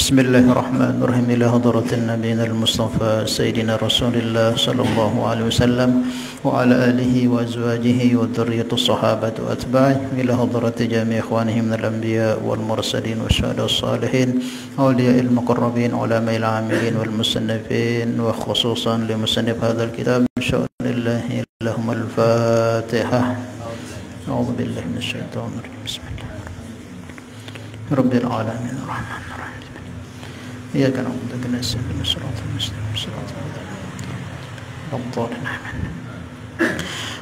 Bismillahirrahmanirrahim. Ila hadratin nabiyina al-Mustafa Sayyidina Rasulillah sallallahu alaihi wasallam wa ala alihi wa azwajihi wa dhurriyyati sahabati wa atba'i ila hadrati jami' ikhwanihi min al-anbiya wal mursalin wa syuhada salihin awliya'il muqarrabin ulama'il 'amilin wal musannifin wa khususan li musannif hadzal kitab insyaallah lahum al-Fatihah. A'udzu billahi minasyaitonir rajim. Bismillah. Rabbil alamin arrahmanir rahim. إياك نعبد وإياك نستعين صراط المستقيم صراط الضالين.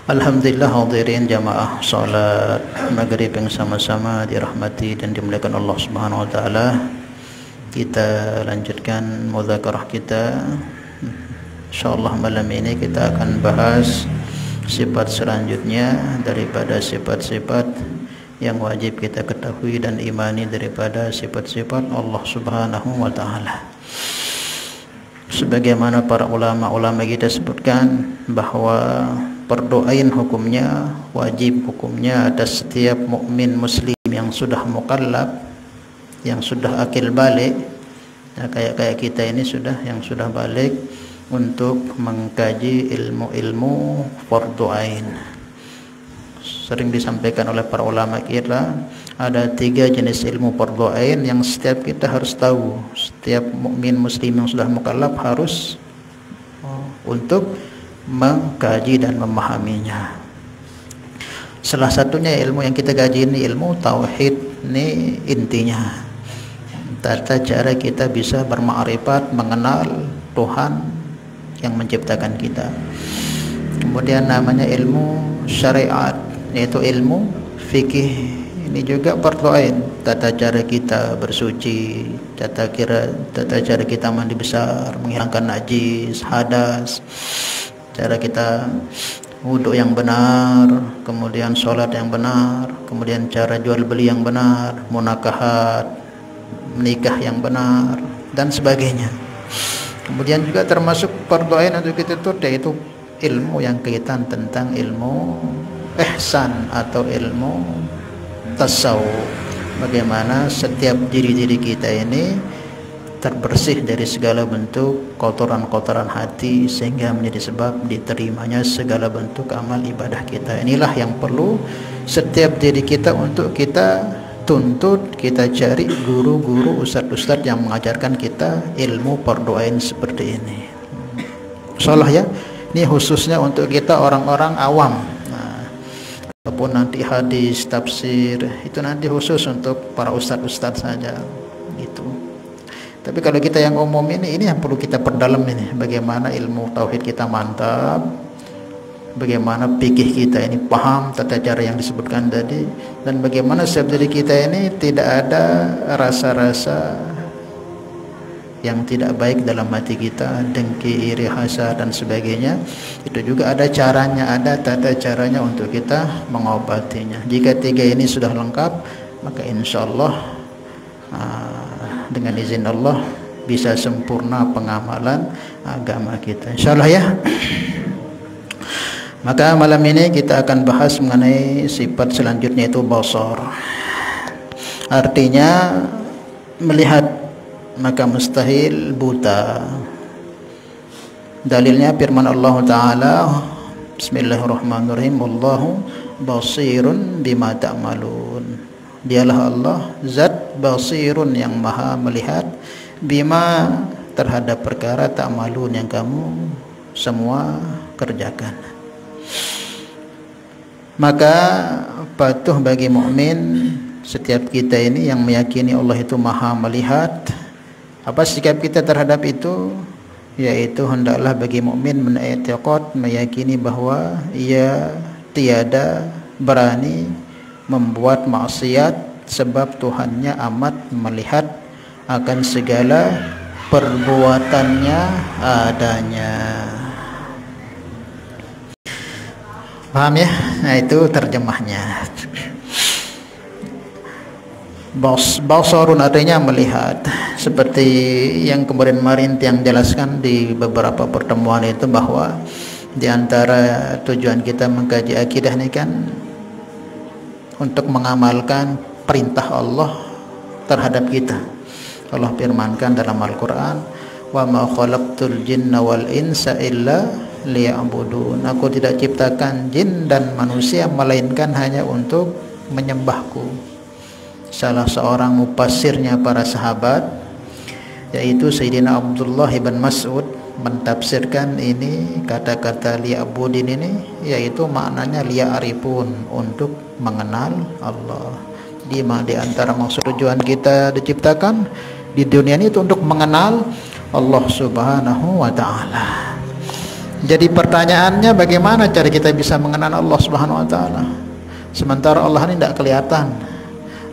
Alhamdulillah hadirin jamaah salat maghrib yang sama-sama dirahmati dan dimuliakan Allah Subhanahu wa taala. Kita lanjutkan mudzakarah kita. Insyaallah malam ini kita akan bahas sifat selanjutnya daripada sifat-sifat yang wajib kita ketahui dan imani daripada sifat-sifat Allah Subhanahu wa taala. Sebagaimana para ulama-ulama kita sebutkan bahwa perdoain hukumnya wajib hukumnya atas setiap mukmin muslim yang sudah mukallaf, yang sudah akil balik. Nah, kayak kita ini yang sudah balik untuk mengkaji ilmu-ilmu fardu ain. Sering disampaikan oleh para ulama kita ada 3 jenis ilmu fardhu ain yang setiap kita harus tahu. Setiap mukmin muslim yang sudah mukallaf harus untuk mengkaji dan memahaminya. Salah satunya ilmu yang kita kaji ini ilmu tauhid, ini intinya. Tata cara kita bisa bermakrifat, mengenal Tuhan yang menciptakan kita. Kemudian namanya ilmu syariat, yaitu ilmu fikih. Ini juga fardhu ain. Tata cara kita bersuci, tata cara kita mandi besar, menghilangkan najis, hadas, cara kita wudhu yang benar, kemudian sholat yang benar, kemudian cara jual beli yang benar, munakahat, menikah yang benar, dan sebagainya. Kemudian juga termasuk fardhu ain untuk kita yaitu ilmu yang kaitan tentang ilmu ihsan atau ilmu tasawuf. Bagaimana setiap diri-diri kita ini terbersih dari segala bentuk kotoran-kotoran hati sehingga menjadi sebab diterimanya segala bentuk amal ibadah kita. Inilah yang perlu setiap diri kita untuk kita tuntut, kita cari guru-guru, ustadz-ustadz yang mengajarkan kita ilmu fardhu ain seperti ini. Insyaallah ya. Ini khususnya untuk kita orang-orang awam. Ataupun nanti hadis, tafsir, itu nanti khusus untuk para ustadz-ustadz saja gitu. Tapi kalau kita yang umum ini yang perlu kita perdalam ini. Bagaimana ilmu tauhid kita mantap, bagaimana fikih kita ini paham tata cara yang disebutkan tadi, dan bagaimana setiap diri kita ini tidak ada rasa-rasa yang tidak baik dalam hati kita, dengki, iri, hasad dan sebagainya. Itu juga ada caranya, ada tata caranya untuk kita mengobatinya. Jika 3 ini sudah lengkap, maka insyaallah dengan izin Allah bisa sempurna pengamalan agama kita, insyaallah ya. Maka malam ini kita akan bahas mengenai sifat selanjutnya, itu basar. Artinya melihat, maka mustahil buta. Dalilnya firman Allah Ta'ala, Bismillahirrahmanirrahim, Wallahu basirun bima ta'malun. Dialah Allah zat basirun yang maha melihat, bima terhadap perkara ta'malun yang kamu semua kerjakan. Maka patuh bagi mukmin setiap kita ini yang meyakini Allah itu maha melihat. Apa sikap kita terhadap itu? Yaitu hendaklah bagi mukmin mengiktikad, meyakini bahwa ia tiada berani membuat maksiat sebab Tuhannya amat melihat akan segala perbuatannya adanya. Paham ya? Nah, itu terjemahnya. Basarun artinya melihat, seperti yang kemarin yang jelaskan di beberapa pertemuan itu, bahwa di antara tujuan kita mengkaji akidah ini kan untuk mengamalkan perintah Allah terhadap kita. Allah firmankan dalam Al-Quran, wa ma khalaqtul jinna wal insa illa liya'budun. Aku tidak ciptakan jin dan manusia melainkan hanya untuk menyembahku. Salah seorang mufassirnya para sahabat, yaitu Sayyidina Abdullah ibn Mas'ud, mentafsirkan ini kata-kata liya'budin ini, yaitu maknanya liya'rifun, untuk mengenal Allah. Di antara maksud tujuan kita diciptakan di dunia ini itu untuk mengenal Allah Subhanahu wa Ta'ala. Jadi pertanyaannya, bagaimana cara kita bisa mengenal Allah Subhanahu wa Ta'ala sementara Allah ini tidak kelihatan,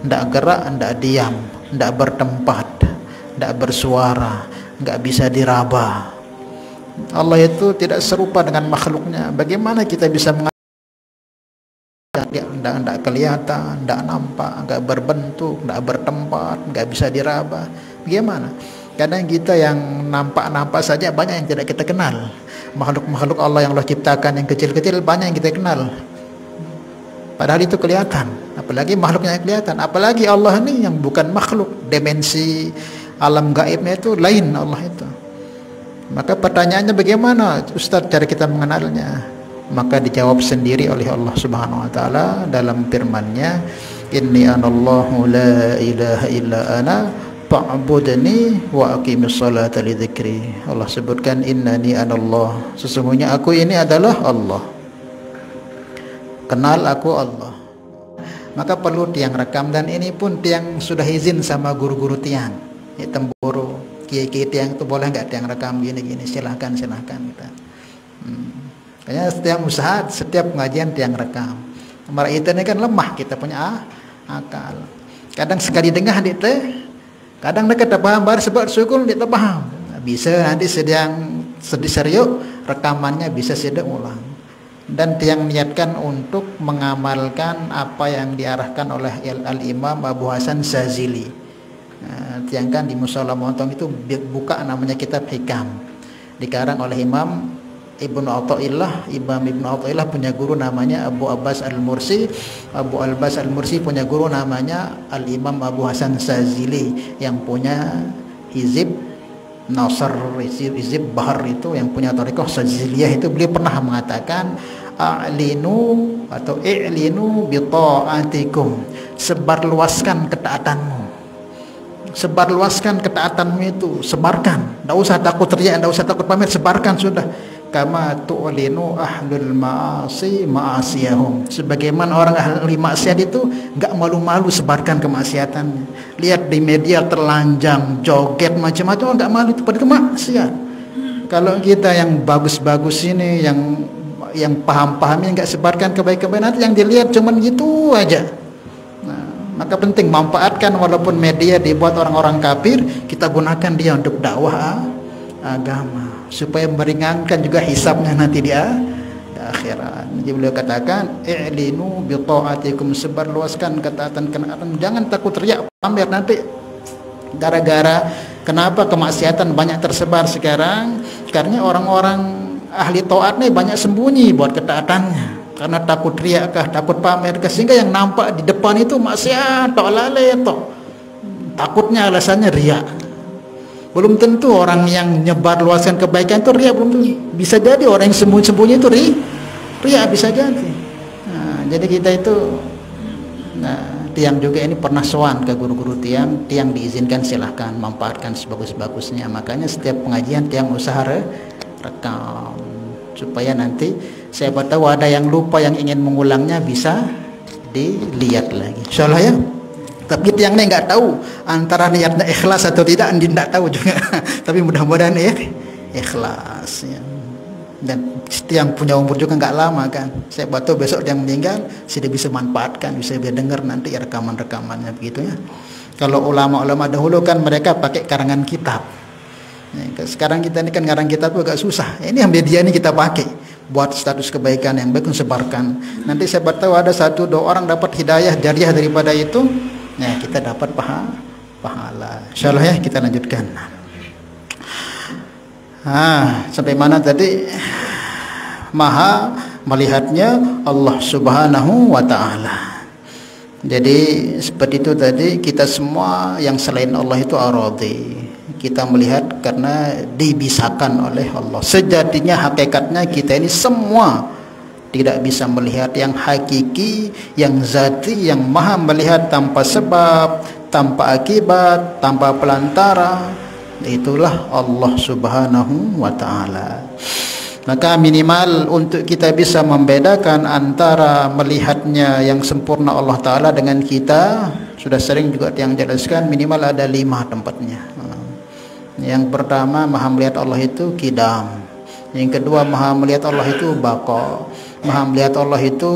tidak gerak, tidak diam, tidak bertempat, tidak bersuara, tidak bisa diraba. Allah itu tidak serupa dengan makhluknya. Bagaimana kita bisa mengenal? Tidak kelihatan, tidak nampak, tidak berbentuk, tidak bertempat, tidak bisa diraba. Bagaimana? Kadang kita yang nampak-nampak saja banyak yang tidak kita kenal. Makhluk-makhluk Allah yang Allah ciptakan yang kecil-kecil banyak yang kita kenal, padahal itu kelihatan. Apalagi makhluknya yang kelihatan, apalagi Allah ini yang bukan makhluk, dimensi alam gaibnya itu lain Allah itu. Maka pertanyaannya, bagaimana Ustaz cara kita mengenalnya? Maka dijawab sendiri oleh Allah Subhanahu wa Ta'ala dalam firman-Nya, inni anallahu la ilaha illa ana fa'budni wa aqimis salata li dzikri. Allah sebutkan innani anallah, sesungguhnya aku ini adalah Allah. Kenal aku Allah. Maka perlu tiang rekam, dan ini pun tiang sudah izin sama guru-guru tiang. Ya, temburu, kiai-kiai tiang itu boleh nggak tiang rekam gini-gini? Silahkan. Kayaknya setiap usaha, setiap pengajian tiang rekam. Mara itu ini kan lemah, kita punya akal. Kadang sekali dengar dia kadang mereka tak paham, baru sebab syukur dia tak paham. Bisa nanti sedang serius rekamannya bisa sedang ulang. Dan tiang niatkan untuk mengamalkan apa yang diarahkan oleh Al-Imam Abu Hasan Sazili. Tiang kan di Mushola Montong itu buka namanya kitab Hikam, dikarang oleh Imam Ibnu Athaillah. Imam Ibnu Athaillah punya guru namanya Abu Abbas Al-Mursi. Abu Abbas Al-Mursi punya guru namanya Al-Imam Abu Hasan Sazili yang punya Hizib Nasr, Hizib Bahar itu yang punya Thariqah Saziliyah itu. Beliau pernah mengatakan, a'linu atau i'linu bi ta'atikum, sebarluaskan ketaatanmu. Sebarluaskan ketaatanmu itu, sebarkan. Tidak usah takut teriak, tidak usah takut pamer, sebarkan sudah. Kama tu'linu ahlul ma'asi ma'asiyahum, sebagaimana orang ahli maksiat itu enggak malu-malu sebarkan kemaksiatannya. Lihat di media terlanjang, joget macam-macam, enggak malu itu pada kemaksiat. Kalau kita yang bagus-bagus ini, yang paham-pahamnya enggak sebarkan kebaikan-kebaikan, nanti yang dilihat cuman gitu aja. Maka penting manfaatkan, walaupun media dibuat orang-orang kafir, kita gunakan dia untuk dakwah agama supaya meringankan juga hisabnya nanti di akhirat. Jadi beliau katakan, i'linu bi ta'atikum, sebarluaskan ketaatan, jangan takut riak pamer nanti. Gara-gara kenapa kemaksiatan banyak tersebar sekarang? Karena orang-orang ahli taat nih banyak sembunyi buat ketaatannya. Karena takut riak kah, takut pamer kah, sehingga yang nampak di depan itu maksiat, tok lale tok. Takutnya alasannya riak. Belum tentu orang yang nyebar luaskan kebaikan itu riak, belum tentu. Bisa jadi orang yang sembunyi-sembunyi itu riak, bisa jadi. Jadi kita itu, tiang juga ini pernah sowan ke guru-guru tiang diizinkan silahkan manfaatkan sebagus-bagusnya. Makanya setiap pengajian tiang usaha rekam supaya nanti siapa tahu ada yang lupa yang ingin mengulangnya bisa dilihat lagi. Insyaallah ya. Tapi tiang ini nggak tahu antara niatnya ikhlas atau tidak, tidak tahu juga. Tapi mudah-mudahan ikhlas ya. Dan tiang punya umur juga nggak lama kan. Saya tahu besok yang meninggal sudah bisa manfaatkan, bisa dengar nanti rekaman-rekamannya begitu ya. Kalau ulama-ulama dahulu kan mereka pakai karangan kitab. Sekarang kita ini kan ngarang kitab agak susah. Ini yang media ini kita pakai buat status kebaikan yang baik, sebarkan. Nanti saya tahu ada 1-2 orang dapat hidayah jariah daripada itu. Nah, kita dapat pahala. Insyaallah ya, kita lanjutkan. Sampai mana tadi? Maha melihatnya Allah Subhanahu wa Ta'ala. Jadi seperti itu tadi, kita semua yang selain Allah itu aradhi. Kita melihat karena dibisakan oleh Allah. Sejatinya hakikatnya kita ini semua tidak bisa melihat yang hakiki, yang zati, yang maha melihat tanpa sebab, tanpa akibat, tanpa pelantara. Itulah Allah Subhanahu wa ta'ala. Maka minimal untuk kita bisa membedakan antara melihatnya yang sempurna Allah Ta'ala dengan kita, sudah sering juga yang jelaskan, minimal ada 5 tempatnya. Yang pertama, maha melihat Allah itu qidam. Yang kedua, maha melihat Allah itu baqa. Maha melihat Allah itu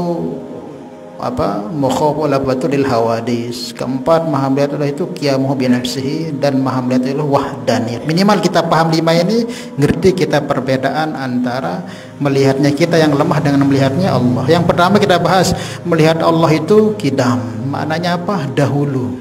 mukhawafatul lil hawadis. Keempat, maha melihat Allah itu qiyamuhu bi nafsihi, dan maha melihat Allah wahdaniyah. Minimal kita paham 5 ini, ngerti kita perbedaan antara melihatnya kita yang lemah dengan melihatnya Allah. Yang pertama kita bahas, melihat Allah itu qidam. Maknanya apa? Dahulu.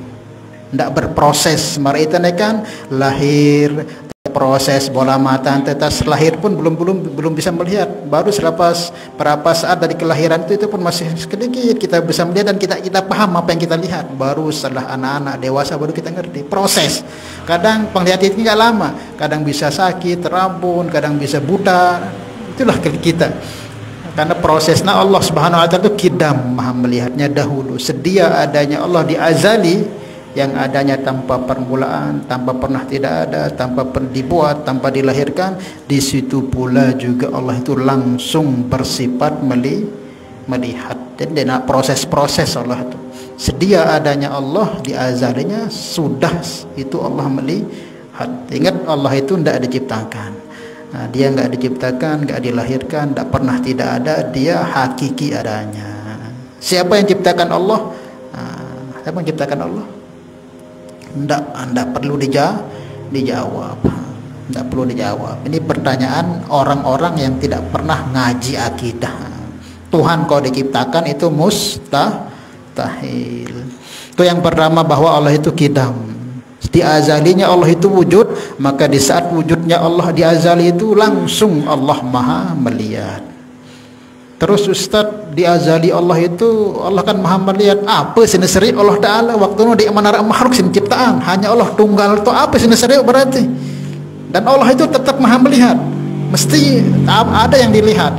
Tidak berproses. Mereka kan lahir, proses bola mata, tetes lahir pun belum bisa melihat. Baru selepas berapa saat dari kelahiran itu pun masih sedikit kita bisa melihat dan kita paham apa yang kita lihat. Baru setelah anak-anak dewasa baru kita ngerti proses. Kadang penglihatan itu nggak lama, kadang bisa sakit, rabun, kadang bisa buta. Itulah kita. Karena prosesnya Allah Subhanahu wa ta'ala itu qidam, maha melihatnya dahulu. Sedia adanya Allah di azali, yang adanya tanpa permulaan, tanpa pernah tidak ada, tanpa pernah dibuat, tanpa dilahirkan. Di situ pula juga Allah itu langsung bersifat melihat. Jadi proses-proses Allah itu sedia adanya Allah di azalinya, sudah itu Allah melihat. Ingat, Allah itu tidak diciptakan. Nah, dia nggak diciptakan, nggak dilahirkan, tidak pernah tidak ada, dia hakiki adanya. Siapa yang ciptakan Allah? Siapa yang ciptakan Allah? Tidak perlu dijawab. Tidak perlu dijawab. Ini pertanyaan orang-orang yang tidak pernah ngaji akidah. Tuhan kau diciptakan itu mustahil. Itu yang pertama, bahwa Allah itu qidam. Di azalinya Allah itu wujud, maka di saat wujudnya Allah di azali itu langsung Allah maha melihat. Terus Ustaz, di azali Allah itu Allah kan maha melihat. Apa sini seri Allah Ta'ala waktu itu di manara makhluk sin ciptaan, hanya Allah tunggal itu apa sini seri berarti. Dan Allah itu tetap maha melihat, mesti ada yang dilihat.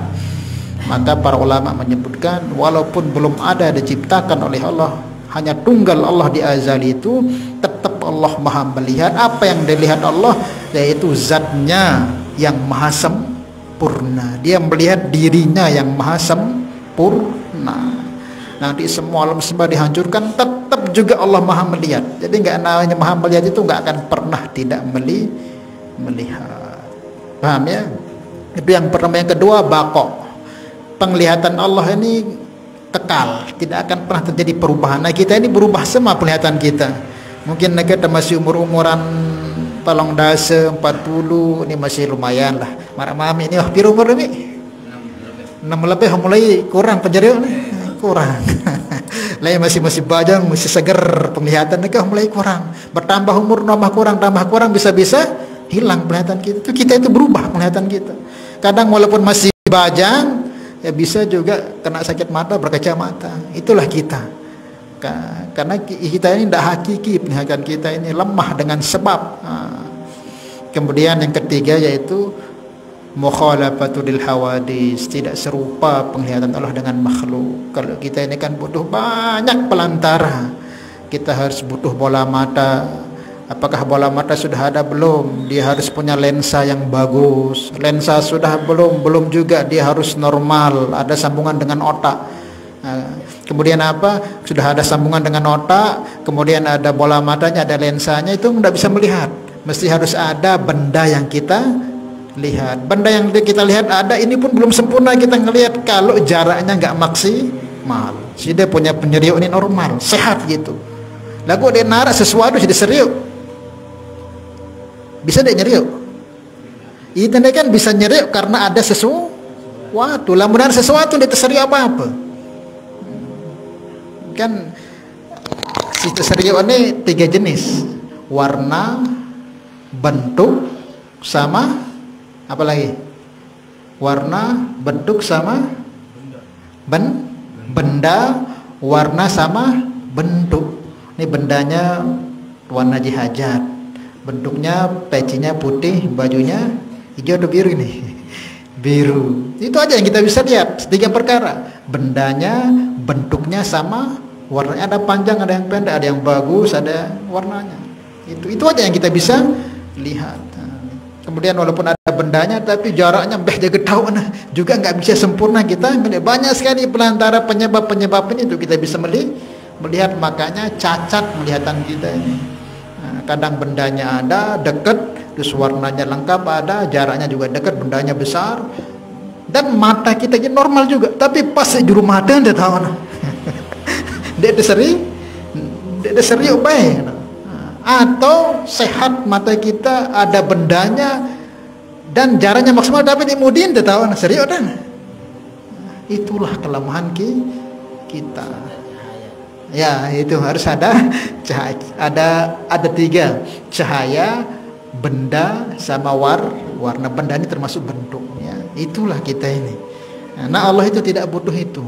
Maka para ulama menyebutkan, walaupun belum ada diciptakan oleh Allah, hanya tunggal Allah di azali itu, tetap Allah maha melihat. Apa yang dilihat Allah? Yaitu zatnya yang maha sempurna. Dia melihat dirinya yang maha sempurna. Nanti semua alam semesta dihancurkan, tetap juga Allah maha melihat. Jadi nggak namanya maha melihat itu nggak akan pernah tidak melihat. Paham ya? Itu yang pertama. Yang kedua, baqa. Penglihatan Allah ini kekal, tidak akan pernah terjadi perubahan. Nah, kita ini berubah semua penglihatan kita. Mungkin kita masih umuran tolong dasa 40, ini masih lumayan lah. Mami ini biru umur ini 6 lebih mulai kurang penjarian kurang. Lain masih bajang, masih seger, penglihatan mereka mulai kurang. Bertambah umur tambah kurang, bisa-bisa hilang penglihatan kita. Kita itu berubah penglihatan kita. Kadang walaupun masih bajang, ya bisa juga kena sakit mata, berkacamata. Itulah kita. Karena kita ini tidak hakiki, penglihatan kita ini lemah dengan sebab. Kemudian yang ketiga yaitu mukhalafatul hawadis, tidak serupa penglihatan Allah dengan makhluk. Kalau kita ini kan butuh banyak pelantara, kita harus butuh bola mata. Apakah bola mata sudah ada? Belum. Dia harus punya lensa yang bagus. Lensa sudah belum juga, dia harus normal, ada sambungan dengan otak. Kemudian apa? Sudah ada sambungan dengan otak, kemudian ada bola matanya, ada lensanya, itu tidak bisa melihat. Mesti harus ada benda yang kita lihat. Benda yang kita lihat ada, ini pun belum sempurna kita ngelihat kalau jaraknya nggak maksimal. Si dia punya penyeriuk ini normal, sehat gitu. Lagu dia narak sesuatu jadi seriuk, bisa dia nyeriuk. Itu kan bisa nyeriuk karena ada sesuatu. Lamun ada sesuatu dia terseriuk apa-apa. Kan si terseriuk ini 3 jenis: warna, bentuk, sama apa lagi? Warna, bentuk, sama benda, warna sama bentuk. Ini bendanya warna jihajat, bentuknya pecinya putih, bajunya hijau atau biru ini? Biru. Itu aja yang kita bisa lihat. 3 perkara. Bendanya, bentuknya sama, warnanya ada panjang, ada yang pendek, ada yang bagus, ada warnanya. Itu aja yang kita bisa lihat. Kemudian walaupun ada bendanya, tapi jaraknya jaga tahu juga nggak bisa sempurna kita melihat. Banyak sekali pelantara penyebab-penyebab ini itu kita bisa melihat. Makanya cacat melihatan kita ini. Kadang bendanya ada dekat, terus warnanya lengkap ada, jaraknya juga dekat, bendanya besar, dan mata kita ini normal juga. Tapi pas juru mata dia tahu dia seri baik. Atau sehat mata kita ada bendanya dan jaraknya maksimal, tapi dimudin dia tahu serius dan itulah kelemahan kita. Ya, itu harus ada cahaya. Ada 3 cahaya, benda, sama warna. Benda ini termasuk bentuknya. Itulah kita ini. Nah, Allah itu tidak butuh itu.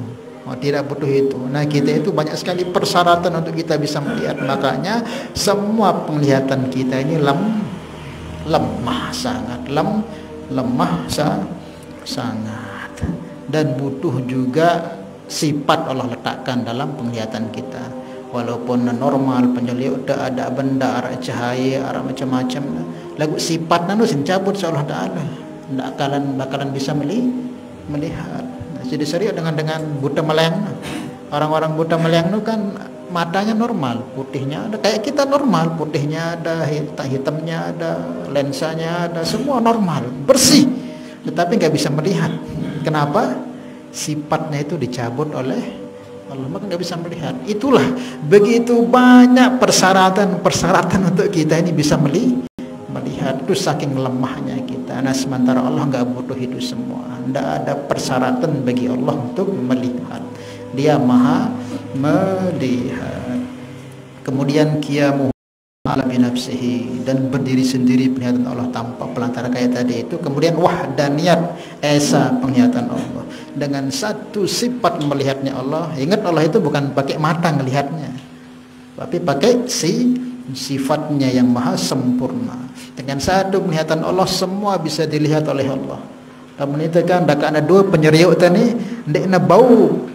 Tidak butuh itu. Nah, kita itu banyak sekali persyaratan untuk kita bisa melihat. Makanya semua penglihatan kita ini lemah sangat, lemah sangat, dan butuh juga sifat Allah letakkan dalam penglihatan kita. Walaupun normal penyeliuk ada benda, arah cahaya, arah macam-macam, lagu sifatnya itu cabut seolah Taala. Tidak bakalan bisa melihat. Jadi serius dengan buta meleng. Orang-orang buta meleng itu kan matanya normal, putihnya ada kayak kita normal, putihnya ada, hitamnya ada, lensanya ada, semua normal, bersih. Tetapi nggak bisa melihat. Kenapa? Sifatnya itu dicabut oleh Allah, maka nggak bisa melihat. Itulah begitu banyak persyaratan untuk kita ini bisa melihat. Itu saking lemahnya kita. Nah, sementara Allah nggak butuh itu semua. Tidak ada persyaratan bagi Allah untuk melihat. Dia maha melihat. Kemudian qiyamuhu ala binafsihi, dan berdiri sendiri penglihatan Allah tanpa pelantara kayak tadi itu. Kemudian wahdaniyat, esa penglihatan Allah dengan satu sifat melihatnya Allah. Ingat, Allah itu bukan pakai mata melihatnya, tapi pakai sifatnya yang maha sempurna. Dengan satu penglihatan Allah semua bisa dilihat oleh Allah. Namun itu kan ada 2 penyeriuk tadi, ndekna bau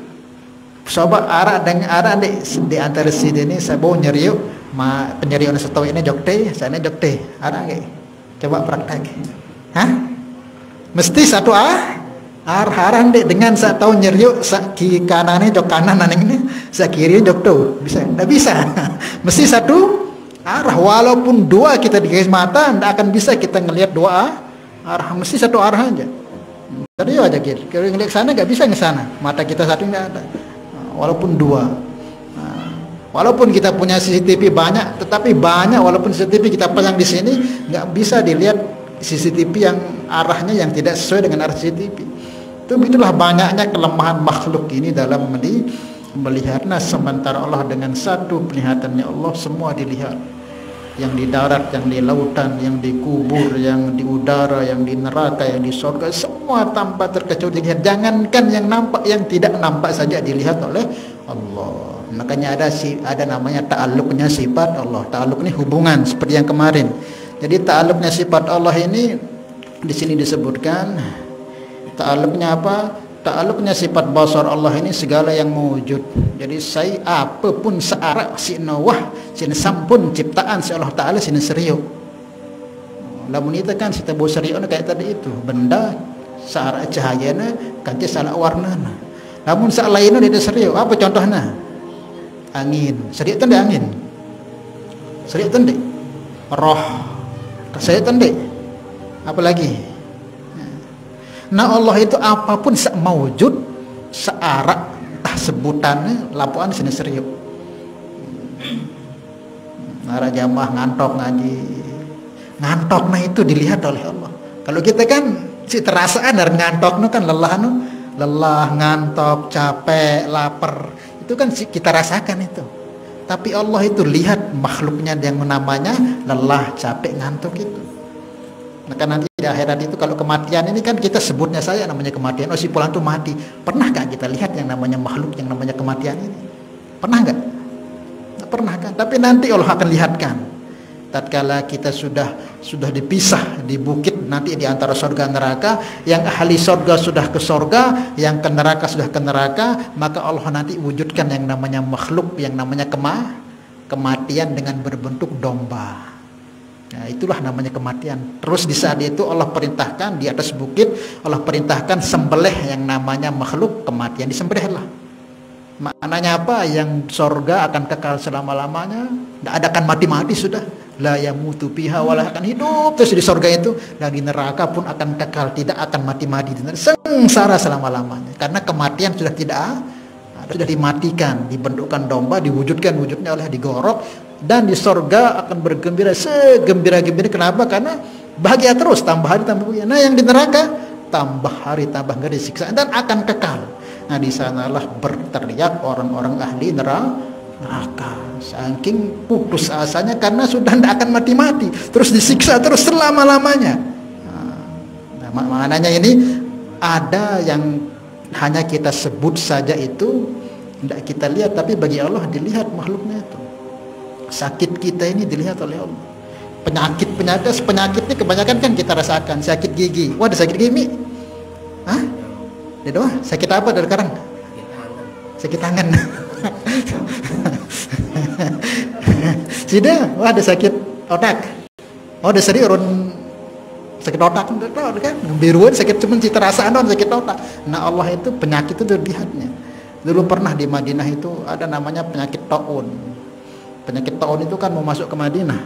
coba arah dengan arah di antara sini ini saya bau nyeriuk, penyeriuk setahu ini jokte, sana jokte, arah nggak? Coba praktek. Mesti satu arah ndek dengan saya tahu nyeriuk kiri kanannya jok kanan ini, saya kiri jok tuh, bisa? Nggak bisa. Mesti satu arah. Walaupun 2 kita di garis mata, tidak akan bisa kita ngelihat 2 arah, mesti satu arah aja. Tadi aja gitu. Kalau ngelihat sana nggak bisa ke sana, mata kita satu nggak ada. Walaupun 2. Walaupun kita punya CCTV banyak, tetapi banyak walaupun CCTV kita pasang di sini nggak bisa dilihat CCTV yang arahnya yang tidak sesuai dengan arah CCTV. Itulah banyaknya kelemahan makhluk ini dalam melihat. Nah, sementara Allah dengan satu penglihatannya Allah semua dilihat. Yang di darat, yang di lautan, yang di kubur, yang di udara, yang di neraka, yang di surga, semua tanpa terkecuali dilihat. Jangankan yang nampak, yang tidak nampak saja dilihat oleh Allah. Makanya ada namanya ta'alluqnya sifat Allah. Ta'alluq ini hubungan seperti yang kemarin. Jadi ta'alluqnya sifat Allah ini di sini disebutkan. Ta'alluqnya apa? Ta'alluqnya sifat basar Allah ini segala yang mewujud. Jadi saya apapun searah sina wah sina sampun ciptaan si Allah Ta'ala sina serius. Lamun itu kan kita bawa serius kayak tadi itu, benda searah cahayana kanti salah warnana. Namun saat lainnya dia serius. Apa contohnya? Angin. Serius tanda angin. Serius tanda roh. Serius tanda. Apalagi? Nah, Allah itu apapun mewujud searah tah sebutannya lapuan sini serius. Arah jamaah ngantok ngaji, ngantok nah itu dilihat oleh Allah. Kalau kita kan si terasaan dari ngantok kan lelah, ngantok, capek, lapar, itu kan kita rasakan itu. Tapi Allah itu lihat makhluknya yang namanya lelah, capek, ngantuk itu. Maka nanti di akhirat itu kalau kematian ini kan kita sebutnya saya namanya kematian. Oh, si fulan itu mati. Pernah gak kita lihat yang namanya makhluk yang namanya kematian ini? Pernah gak? Tak pernah kan? Tapi nanti Allah akan lihatkan. Tatkala kita sudah dipisah di bukit nanti di antara surga neraka, yang ahli surga sudah ke surga, yang ke neraka sudah ke neraka, maka Allah nanti wujudkan yang namanya makhluk, yang namanya kematian dengan berbentuk domba. Nah, itulah namanya kematian. Terus di saat itu Allah perintahkan di atas bukit, Allah perintahkan sembelih yang namanya makhluk kematian, disembelihlah. Maknanya apa? Yang surga akan kekal selama-lamanya, tidak ada akan mati-mati sudah. La yamutu fiha wala akan hidup terus di surga itu, dan di neraka pun akan kekal, tidak akan mati-mati, sengsara selama-lamanya. Karena kematian sudah tidak sudah dimatikan, dibentukkan domba, diwujudkan wujudnya oleh digorok, dan di surga akan bergembira segembira-gembira. Kenapa? Karena bahagia terus, tambah hari tambah bahagia. Nah, yang di neraka tambah hari tambah ngeri siksaan dan akan kekal. Nah, di sanalah berteriak orang-orang ahli neraka. Saking putus asanya karena sudah tidak akan mati-mati, terus disiksa terus selama-lamanya. Nah, maknanya ini ada yang hanya kita sebut saja, itu tidak kita lihat, tapi bagi Allah dilihat makhluknya itu. Sakit kita ini dilihat oleh Allah. Penyakit ini kebanyakan kan kita rasakan. Sakit gigi, wah ada sakit gigi. Hah? Dia sakit apa dari sekarang? Sakit tangan. Sudah, wah ada sakit otak. Oh, ada seri orang sakit otak kan, biruan sakit cuma cita rasaan doang sakit otak. Nah, Allah itu penyakit itu dilihatnya. Dulu pernah di Madinah itu ada namanya penyakit taun. Penyakit taun itu kan mau masuk ke Madinah.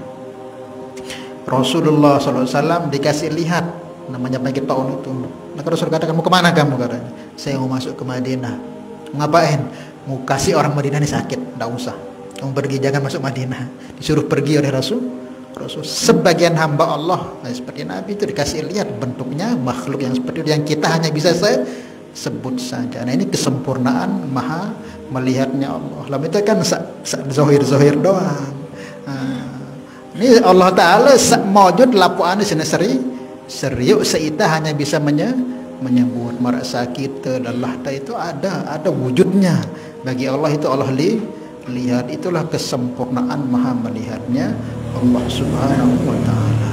Rasulullah SAW dikasih lihat namanya penyakit taun itu. Maka Rasul kata, kamu kemana kamu? Katanya, saya mau masuk ke Madinah. Ngapain? Mau kasih orang Madinah ini sakit, tidak usah. Kamu pergi, jangan masuk Madinah. Disuruh pergi oleh Rasul. Sebagian hamba Allah seperti Nabi itu dikasih lihat bentuknya makhluk yang seperti itu, yang kita hanya bisa sebut saja. Nah, ini kesempurnaan maha melihatnya Allah. Lalu itu kan zohir doang. Nah, ini Allah Ta'ala mawjud lapuan di sini seriuk seita hanya bisa menyebut merasa kita lelah itu ada wujudnya. Bagi Allah itu Allah lihat, itulah kesempurnaan maha melihatnya Allah Subhanahu wa ta'ala.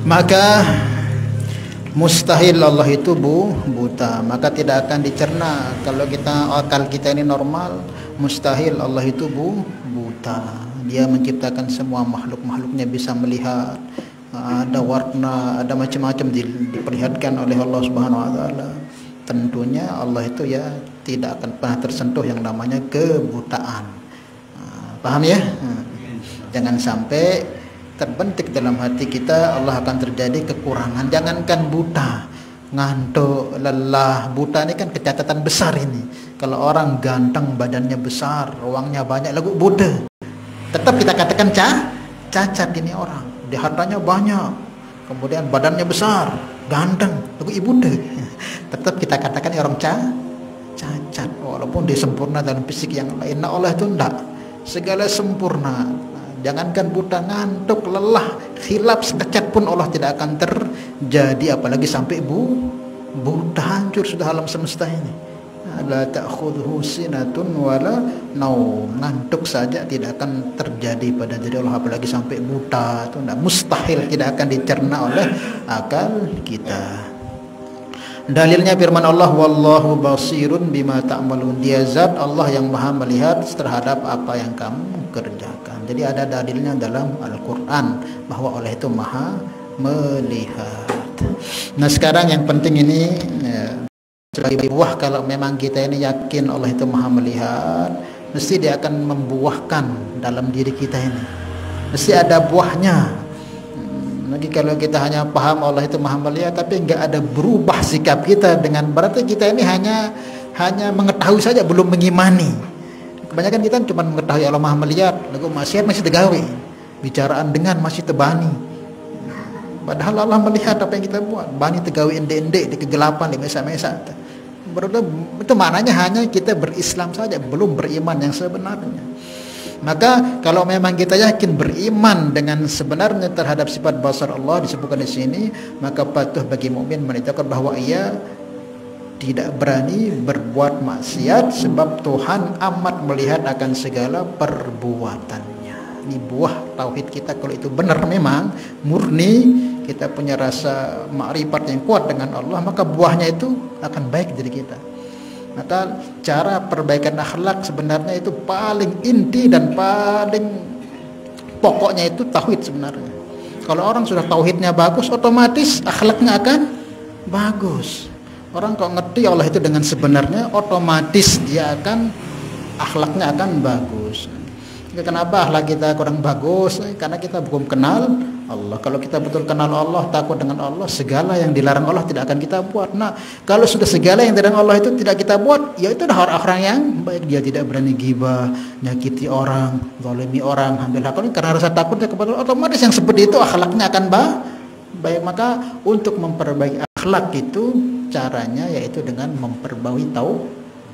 Maka mustahil Allah itu buta, maka tidak akan dicerna. Kalau akal kita ini normal, mustahil Allah itu buta. Dia menciptakan semua makhluknya bisa melihat, ada warna, ada macam-macam diperlihatkan oleh Allah Subhanahu wa ta'ala. Tentunya Allah itu ya tidak akan pernah tersentuh yang namanya kebutaan. Paham ya? Jangan sampai terbentuk dalam hati kita Allah akan terjadi kekurangan. Jangankan buta, ngantuk, lelah. Buta ini kan kecacatan besar ini. Kalau orang ganteng, badannya besar, uangnya banyak, lagu buta, tetap kita katakan cacat ini orang. Di hartanya banyak, kemudian badannya besar, ganteng, lagu buta, tetap kita katakan orang cacat, walaupun dia sempurna dalam fisik yang lain. Nah, Allah itu enggak, segala sempurna. Jangankan buta, ngantuk, lelah, khilaf sekejap pun Allah tidak akan terjadi, apalagi sampai buta, hancur sudah alam semesta ini. La ta'khudhuhu sinatun wala naum, ngantuk saja tidak akan terjadi pada diri Allah, apalagi sampai buta. Itu enggak, mustahil, tidak akan dicerna oleh akal kita. Dalilnya firman Allah, wallahu basirun bima ta'malun. Dia zat Allah yang maha melihat terhadap apa yang kamu kerjakan. Jadi ada dalilnya dalam Al-Quran bahwa Allah itu maha melihat. Nah, sekarang yang penting ini sebagai buah, kalau memang kita ini yakin Allah itu maha melihat, mesti dia akan membuahkan dalam diri kita ini, mesti ada buahnya. Lagi kalau kita hanya paham Allah itu maha melihat tapi enggak ada berubah sikap kita, dengan berarti kita ini hanya mengetahui saja, belum mengimani. Kebanyakan kita cuma mengetahui Allah maha melihat, lalu maksiat masih tegawi, bicaraan dengan masih tebani. Padahal Allah melihat apa yang kita buat, bani tegawi ende-ende di kegelapan, di mesa-mesa. Berarti itu maknanya hanya kita berislam saja, belum beriman yang sebenarnya. Maka kalau memang kita yakin beriman dengan sebenarnya terhadap sifat basar Allah disebutkan di sini, maka patuh bagi mukmin menetapkan bahwa ia tidak berani berbuat maksiat sebab Tuhan amat melihat akan segala perbuatannya. Ini buah tauhid kita. Kalau itu benar memang murni, kita punya rasa makrifat yang kuat dengan Allah, maka buahnya itu akan baik dari kita. Maka cara perbaikan akhlak sebenarnya itu paling inti dan paling pokoknya itu tauhid sebenarnya. Kalau orang sudah tauhidnya bagus, otomatis akhlaknya akan bagus. Orang kalau ngerti Allah itu dengan sebenarnya, otomatis dia akan akhlaknya akan bagus. Kenapa akhlak kita kurang bagus? Karena kita belum kenal Allah. Kalau kita betul kenal Allah, takut dengan Allah, segala yang dilarang Allah tidak akan kita buat. Nah, kalau sudah segala yang dilarang Allah itu tidak kita buat, ya itu adalah orang yang baik. Dia tidak berani ghibah, nyakiti orang, zalimi orang, ambil hak orang, karena rasa takutnya kepada Allah. Otomatis yang seperti itu akhlaknya akan baik. Maka untuk memperbaiki akhlak itu caranya yaitu dengan memperbaiki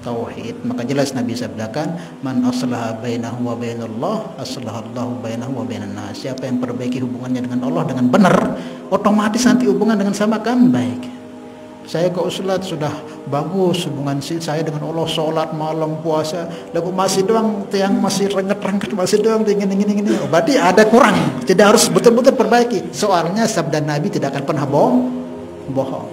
tauhid. Maka jelas Nabi sabdakan, man aslaha bainahu wa bainallah aslahallahu bainahu wa bainan nas. Siapa yang perbaiki hubungannya dengan Allah dengan benar, otomatis nanti hubungan dengan sama kan baik. Saya ke usulat sudah bagus hubungan saya dengan Allah, sholat malam, puasa, lalu masih doang yang masih rengget-rengget, masih doang ingin. Berarti ada kurang. Tidak harus betul-betul perbaiki. Soalnya sabda Nabi tidak akan pernah bohong.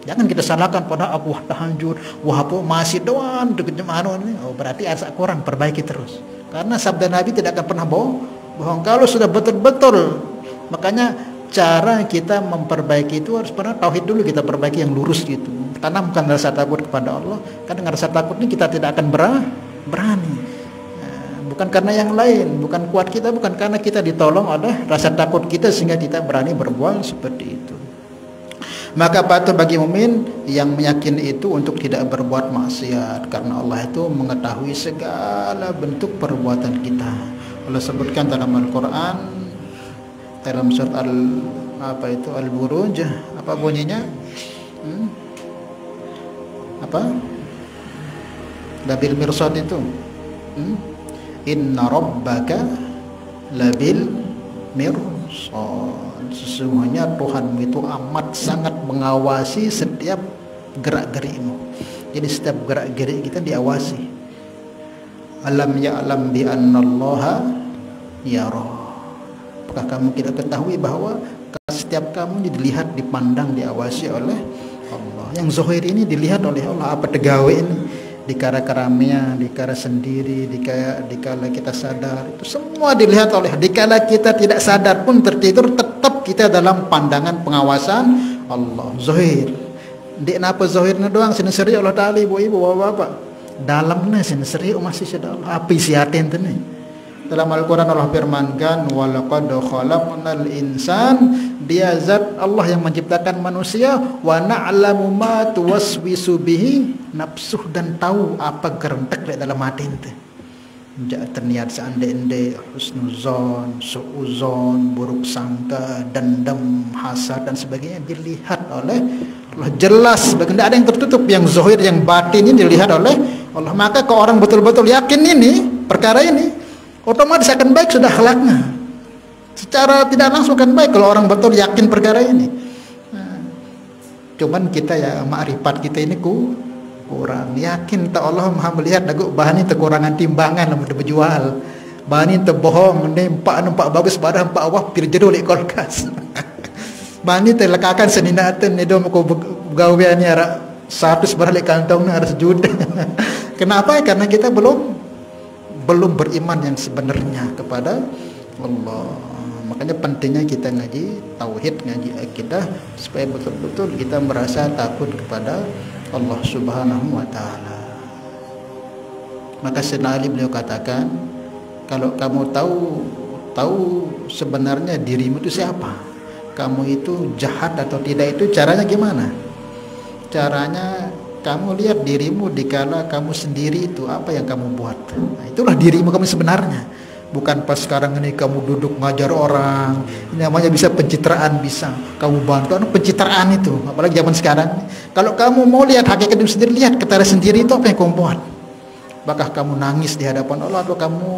Jangan kita salahkan pada Abu tahajud, wah masih doang deket jemaah ini. Oh, berarti ada kurang, perbaiki terus. Karena sabda Nabi tidak akan pernah bohong. Kalau sudah betul-betul, makanya cara kita memperbaiki itu harus pernah tauhid dulu kita perbaiki yang lurus gitu. Tanamkan rasa takut kepada Allah. Karena dengan rasa takut ini kita tidak akan berani. Bukan karena yang lain, bukan kuat kita, bukan karena kita ditolong oleh rasa takut kita sehingga kita berani berbuat seperti itu. Maka patut bagi mukmin yang meyakini itu untuk tidak berbuat maksiat, karena Allah itu mengetahui segala bentuk perbuatan kita. Allah sebutkan dalam Al-Qur'an dalam surat Al-Buruj, apa bunyinya? Labil mirsad itu. Inna rabbaka labil mirsad. Sesungguhnya Tuhanmu itu amat sangat mengawasi setiap gerak-gerikmu. Jadi setiap gerak-gerik kita diawasi. Alam ya'lam bi annallaha yara. Apakah kamu tidak ketahui bahwa setiap kamu dilihat, dipandang, diawasi oleh Allah. Yang zahir ini dilihat oleh Allah. Apa tegawe ini? Dikala keramaian, dikala sendiri, dikala kita sadar, itu semua dilihat oleh. Dikala kita tidak sadar pun tertidur, tetap kita dalam pandangan pengawasan Allah. Zahir. Di napa zahirnya doang sineseri Allah Taala, ibu-ibu, bapak-bapak. Dalamnya sineseri masih sedang api siaten tu ni. Dalam Al-Quran Allah firmankan, walaqad khalaqnal insan, dia zat Allah yang menciptakan manusia, wa na'lamu ma tuwaswisu bihi nafsuh, dan tahu apa gerentak di dalam hati itu. Terniat seandai-andai husnuzon, suuzon, buruk sangka, dendam, hasad dan sebagainya dilihat oleh Allah jelas. Tidak ada yang tertutup, yang zahir, yang batin ini dilihat oleh Allah. Maka kalau orang betul-betul yakin ini perkara ini, otomatis akan baik sudah akhlaknya. Secara tidak langsung akan baik kalau orang betul yakin perkara ini. Cuman kita ya makrifat kita ini kurang yakin. Tak Allah Maha melihat lagu bahan ini kekurangan timbangan lamun berjual. Bahan ini terbohong, nampak bagus padahal nampak awak pirjedo lek kolkas. Bahan ini terlekakan seninaten nedo ko gaweannya ara 100 barang lek kantong harus juta. Kenapa? Karena kita belum beriman yang sebenarnya kepada Allah. Makanya pentingnya kita ngaji tauhid, ngaji akidah, supaya betul-betul kita merasa takut kepada Allah Subhanahu wa taala. Maka Sayyidina Ali beliau katakan, kalau kamu tahu sebenarnya dirimu itu siapa, kamu itu jahat atau tidak, itu caranya gimana? Caranya kamu lihat dirimu dikala kamu sendiri itu apa yang kamu buat. Nah, itulah dirimu kamu sebenarnya. Bukan pas sekarang ini kamu duduk ngajar orang. Ini namanya bisa pencitraan, bisa kamu bantu pencitraan itu. Apalagi zaman sekarang. Kalau kamu mau lihat hakikat diri sendiri, lihat ketara sendiri itu apa yang kamu buat. Apakah kamu nangis di hadapan Allah atau kamu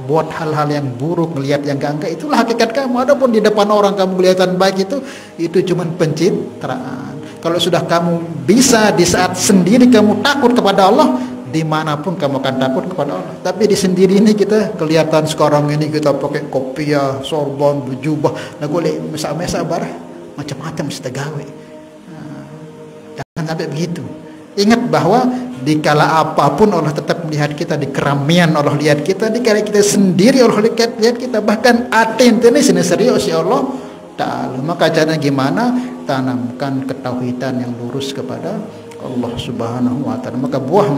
buat hal-hal yang buruk, melihat yang enggak, itulah hakikat kamu. Adapun di depan orang kamu kelihatan baik, itu cuma pencitraan. Kalau sudah kamu bisa di saat sendiri kamu takut kepada Allah, dimanapun kamu akan takut kepada Allah. Tapi di sendiri ini kita kelihatan sekarang ini kita pakai kopiah, sorban, berjubah, nah boleh mesa-mesa barah macam-macam setagawe. Jangan sampai begitu. Ingat bahwa dikala apapun Allah tetap melihat kita, di keramaian Allah lihat kita, dikala kita sendiri Allah lihat kita, bahkan aten ini serius ya Allah Ta'ala. Maka caranya gimana? Tanamkan ketauhidan yang lurus kepada Allah Subhanahu wa Ta'ala. Maka buah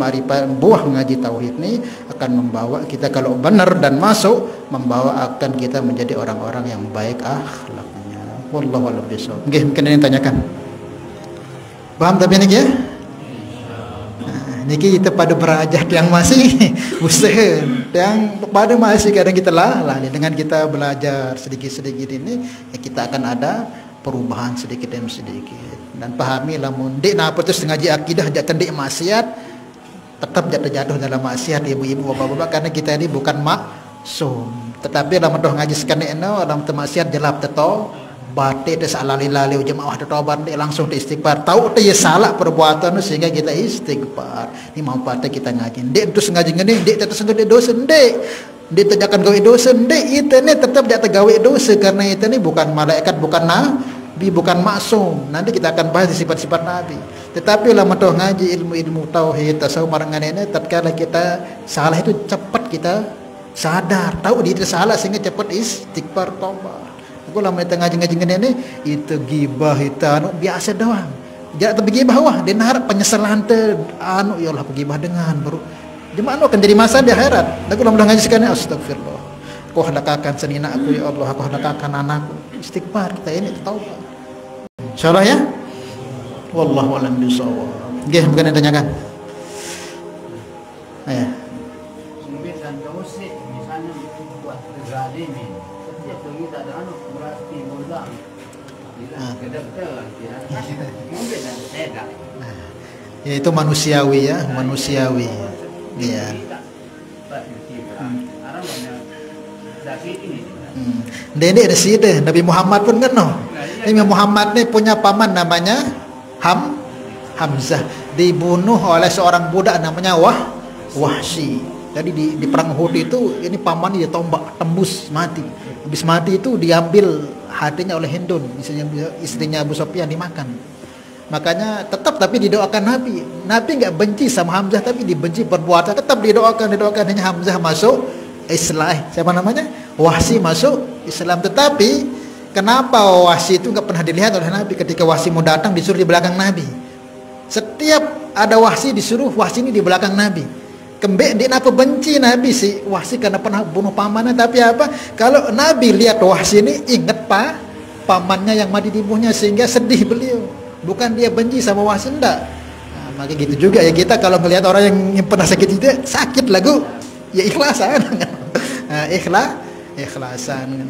ngaji tauhid ini akan membawa kita, kalau benar dan masuk, membawa akan kita menjadi orang-orang yang baik akhlaknya. Wallahu a'lam bishawab. Nggih, mungkin ada yang tanyakan. Paham tapi ini ya? Niki kita pada berajak yang masih usaha, yang pada masih kadang kita lah dengan kita belajar sedikit-sedikit ini, ya kita akan ada perubahan sedikit demi sedikit. Dan pahami lamun dek napa terus ngaji akidah jatuh dek maksiat, tetap jatuh dalam maksiat ibu-ibu bapak-bapak, karena kita ini bukan maksum. Tetapi lamun doh ngaji sekali eno dalam maksiat jelap teto batik des alali-lali jemaah tatoban langsung istighfar, tahu teh salah perbuatan sehingga kita istighfar. Ini mau patah kita ngaji dek terus ngaji ngene dek terus ngene dosa dek tejakan gawe dosa dek itu nih tetap jatuh gawe dosa, karena itu nih bukan malaikat, bukan nabi, bukan maksum. Nanti kita akan bahas sifat-sifat nabi. Tetapi lama toh ngaji ilmu-ilmu tauhid tasawuf marangan ini, tatkala kita salah itu cepat kita sadar, tahu diri salah sehingga cepat istighfar taubat. Aku lama ngaji-ngaji ini itu gibah itu anu biasa doang. Jangan tergibah wah, dia harap penyesalan te anu ya Allah gibah dengan baru jemaah akan jadi masa di akhirat. Aku lama ngaji sekali astagfirullah. Aku hendakakan senina aku ya Allah, aku hendakakan anakku. Istighfar kita ini taubat. Insyaallah ya. Wallahu a'lam bishawab. Nggih, mungkin ada tanyakan. Ya. Misalnya buat zalimin. Setiap kita ada anu berarti mudah. Ya itu manusiawi ya, manusiawi. Iya. Ini ada sih deh, Nabi Muhammad pun kan no. Nabi Muhammad nih punya paman namanya Hamzah, dibunuh oleh seorang budak namanya Wahsy. Jadi di perang Uhud itu ini paman dia tombak tembus mati. Habis mati itu diambil hatinya oleh Hindun, istrinya Abu Sufyan dimakan. Makanya tetap tapi didoakan Nabi. Nabi enggak benci sama Hamzah tapi dibenci perbuatan, tetap didoakan hanya Hamzah masuk Islam. Siapa namanya? Wahsy masuk Islam. Tetapi kenapa Wahsy itu enggak pernah dilihat oleh Nabi? Ketika Wahsy mau datang disuruh di belakang Nabi. Setiap ada Wahsy disuruh Wahsy ini di belakang Nabi. Kembek dia apa benci Nabi si Wahsy karena pernah bunuh pamannya, tapi apa kalau Nabi lihat Wahsy ini ingat pamannya yang mati dibunuhnya sehingga sedih beliau, bukan dia benci sama Wahsy enggak. Nah, maka gitu juga ya kita kalau melihat orang yang pernah sakit itu sakit lagu ya ikhlasan. Nah, ikhlasan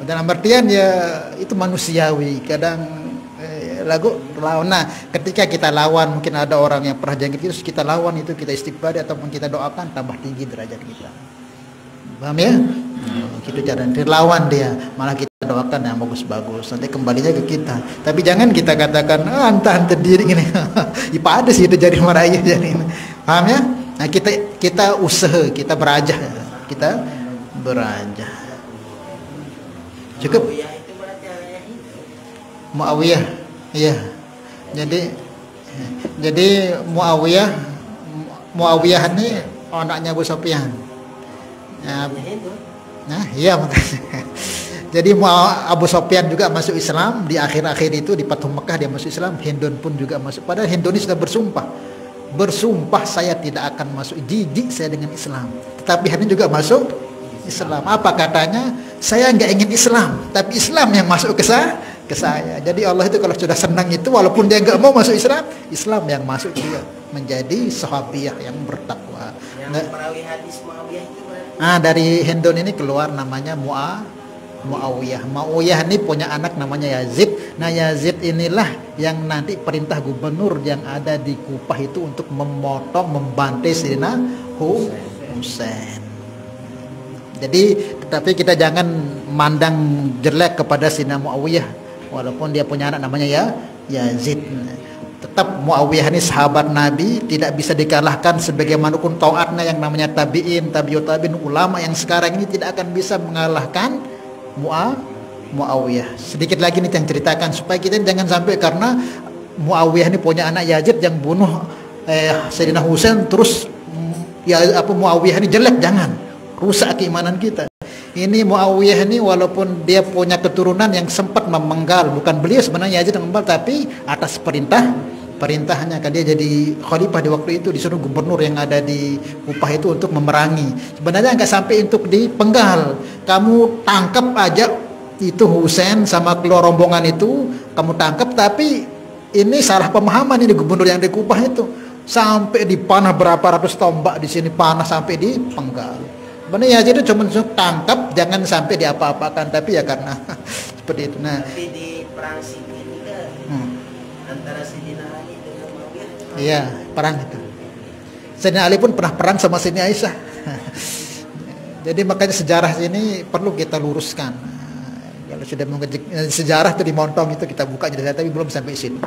dalam artian ya itu manusiawi. Kadang lagu lawan. Nah, ketika kita lawan mungkin ada orang yang pernah jangkit terus kita lawan itu, kita istighfar ataupun kita doakan tambah tinggi derajat kita. Paham ya? Gitu cara lawan dia, malah kita doakan yang bagus-bagus. Nanti kembalinya ke kita. Tapi jangan kita katakan entah diri gini. Ipa ada sih itu jadi marahnya jadi. Paham ya? Nah, kita usaha, kita berajah. Kita berajah. Cukup. Muawiyah. Iya. Jadi Muawiyah ini anaknya Abu Sufyan. Nah, iya makanya. Jadi Abu Sufyan juga masuk Islam di akhir-akhir itu di Fathu Mekah dia masuk Islam, Hindun pun juga masuk. Padahal Hindun ini sudah bersumpah saya tidak akan masuk, jijik saya dengan Islam. Tetapi Hindun juga masuk Islam. Apa katanya? Saya enggak ingin Islam, tapi Islam yang masuk ke saya. Jadi Allah itu kalau sudah senang itu walaupun dia enggak mau masuk Islam, Islam yang masuk dia menjadi sahabiah yang bertakwa. Yang perawi hadis Muawiyah itu berarti. Nah, dari Hindun ini keluar namanya Muawiyah. Muawiyah ini punya anak namanya Yazid. Nah, Yazid inilah yang nanti perintah gubernur yang ada di Kufah itu untuk membantai Sayyidina Husain. Jadi, tetapi kita jangan mandang jelek kepada Sayyidina Muawiyah. Walaupun dia punya anak namanya Yazid. Tetap Muawiyah ini sahabat Nabi, tidak bisa dikalahkan sebagaimanapun taatnya yang namanya tabi'in, tabi'ut tabi'in, ulama yang sekarang ini tidak akan bisa mengalahkan Muawiyah. Sedikit lagi nih yang ceritakan supaya kita jangan sampai karena Muawiyah ini punya anak Yazid yang bunuh Sayyidina Husain terus Muawiyah ini jelek, jangan rusak keimanan kita. Ini Muawiyah ini walaupun dia punya keturunan yang sempat memenggal, bukan beliau sebenarnya Yazid yang memenggal, tapi atas perintahnya kan dia jadi khalifah di waktu itu, disuruh gubernur yang ada di Kufah itu untuk memerangi. Sebenarnya nggak sampai untuk dipenggal, kamu tangkap aja itu Husain sama keluar rombongan itu, kamu tangkap, tapi ini salah pemahaman ini gubernur yang di Kufah itu, sampai dipanah berapa ratus tombak di sini, panah sampai dipenggal. Sebenarnya Yazid itu cuma tangkap, jangan sampai diapa-apakan, tapi ya karena seperti itu. Nah, tapi di perang Siffin juga antara Sayyidina Ali dengan Muawiyah. Iya, perang itu. Sayyidina Ali pun pernah perang sama Sayyidina Aisyah. Jadi makanya sejarah ini perlu kita luruskan. Kalau sudah mengejek sejarah itu di Montong itu kita buka jadi, tapi belum sampai situ.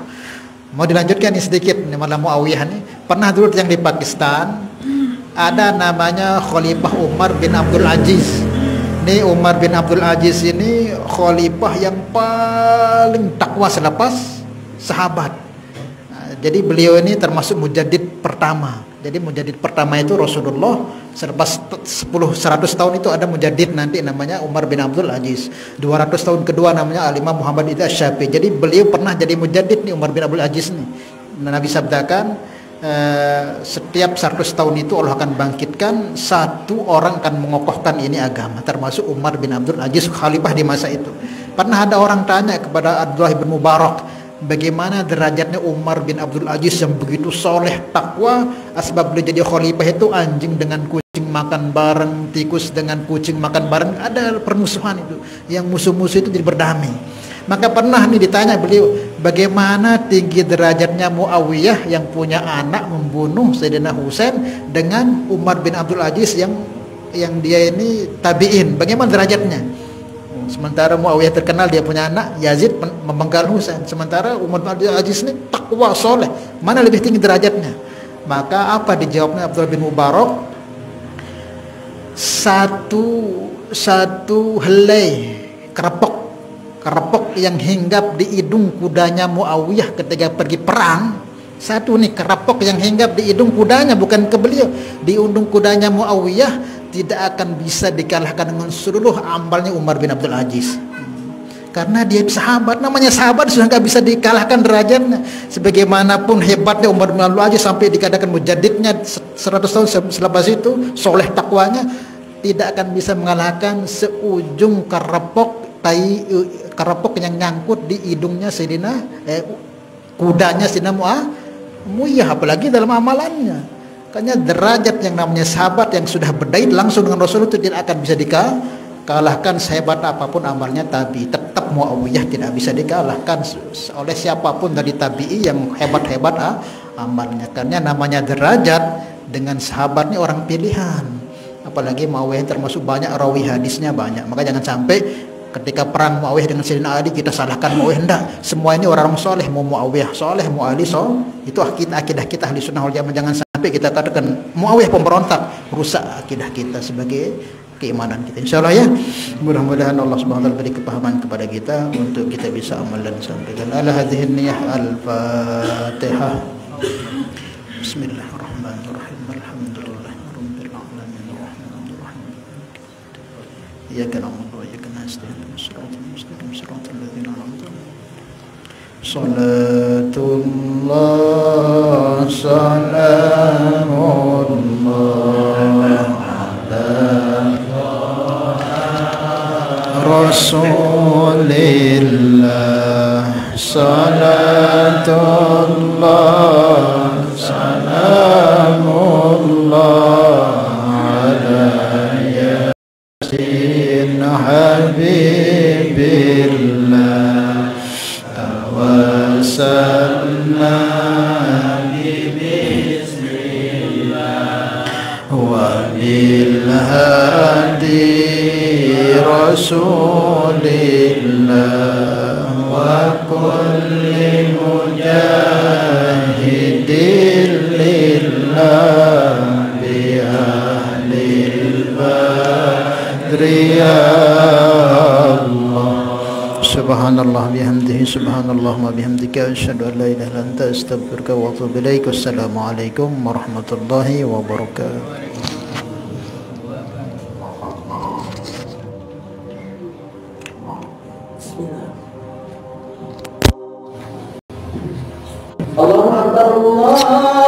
Mau dilanjutkan nih sedikit, nih malah Muawiyah nih pernah dulu yang di Pakistan ada namanya Khalifah Umar bin Abdul Aziz. Ini Umar bin Abdul Aziz ini khalifah yang paling takwa selepas sahabat. Nah, jadi beliau ini termasuk mujaddid pertama. Jadi mujaddid pertama itu Rasulullah, selepas 100 tahun itu ada mujaddid nanti namanya Umar bin Abdul Aziz. 200 tahun kedua namanya Al-Imam Muhammad Idris Syafi'i. Jadi beliau pernah jadi mujaddid nih Umar bin Abdul Aziz nih. Nabi sabdakan setiap 100 tahun itu Allah akan bangkitkan satu orang akan mengokohkan ini agama, termasuk Umar bin Abdul Aziz khalifah di masa itu. Pernah ada orang tanya kepada Abdullah bin Mubarak, bagaimana derajatnya Umar bin Abdul Aziz yang begitu soleh, takwa, asbab beliau jadi khalifah itu anjing dengan kucing makan bareng, tikus dengan kucing makan bareng, ada permusuhan itu, yang musuh-musuh itu jadi berdamai. Maka pernah nih ditanya beliau, bagaimana tinggi derajatnya Muawiyah yang punya anak membunuh Sayyidina Husain dengan Umar bin Abdul Aziz yang dia ini tabi'in, bagaimana derajatnya? Sementara Muawiyah terkenal dia punya anak Yazid memenggal Husain, sementara Umar bin Abdul Aziz ini takwa soleh, mana lebih tinggi derajatnya? Maka apa dijawabnya Abdullah bin Mubarak? Satu helai kerepok yang hinggap di hidung kudanya Muawiyah ketika pergi perang, satu nih kerepok yang hinggap di hidung kudanya, bukan ke beliau, di hidung kudanya Muawiyah, tidak akan bisa dikalahkan dengan seluruh amalnya Umar bin Abdul Aziz. Karena dia sahabat, namanya sahabat sudah nggak bisa dikalahkan derajatnya. Sebagaimanapun hebatnya Umar bin Abdul Aziz sampai dikatakan mujaddidnya 100 tahun selepas itu, soleh takwanya, tidak akan bisa mengalahkan seujung kerepok yang nyangkut di hidungnya Sayyidina kudanya Sayyidina Muawiyah, apalagi dalam amalannya. Makanya derajat yang namanya sahabat yang sudah berdaid langsung dengan Rasul itu tidak akan bisa dikalahkan sehebat apapun amalnya tabi. Tetap Muawiyah tidak bisa dikalahkan oleh siapapun dari tabi'i yang hebat-hebat amalnya. Karena namanya derajat dengan sahabat ini orang pilihan. Apalagi Muawiyah termasuk banyak rawi hadisnya banyak. Maka jangan sampai ketika perang Muawiyah dengan Sayyidina Ali kita salahkan Muawiyah. Enggak, semua ini orang soleh, mau Muawiyah soleh, mau Ali soleh. Itu akidah kita ahli sunnah wal jamaah. Jangan sampai kita katakan Muawiyah pemberontak, rusak akidah kita sebagai keimanan kita. Insyaallah ya, mudah-mudahan Allah Subhanahu wa taala beri kepahaman kepada kita untuk kita bisa amal dan sampaikan. Ala hadhihi niyah al-Fatihah. Bismillahirrahmanirrahim. Alhamdulillahirabbil alamin. Arrahmanir rahim. Iyyaka na'budu wa iyyaka nasta'in. Shiratal mustaqim. Shiratal ladzina an'amta 'alaihim. Salatullah salamullah Rasulillah, salatullah salamullah ala yasin habibillah tawassalna bismillah wa bil hadi Rasulillah وكل مجاهد لله بأهل البدر يا الله سبحان الله بحمده سبحان الله وبحمدك أشهد أن لا إله إلا أنت أستغفرك وأتوب إليك والسلام عليكم ورحمة الله وبركاته. Allahu Akbar, Allah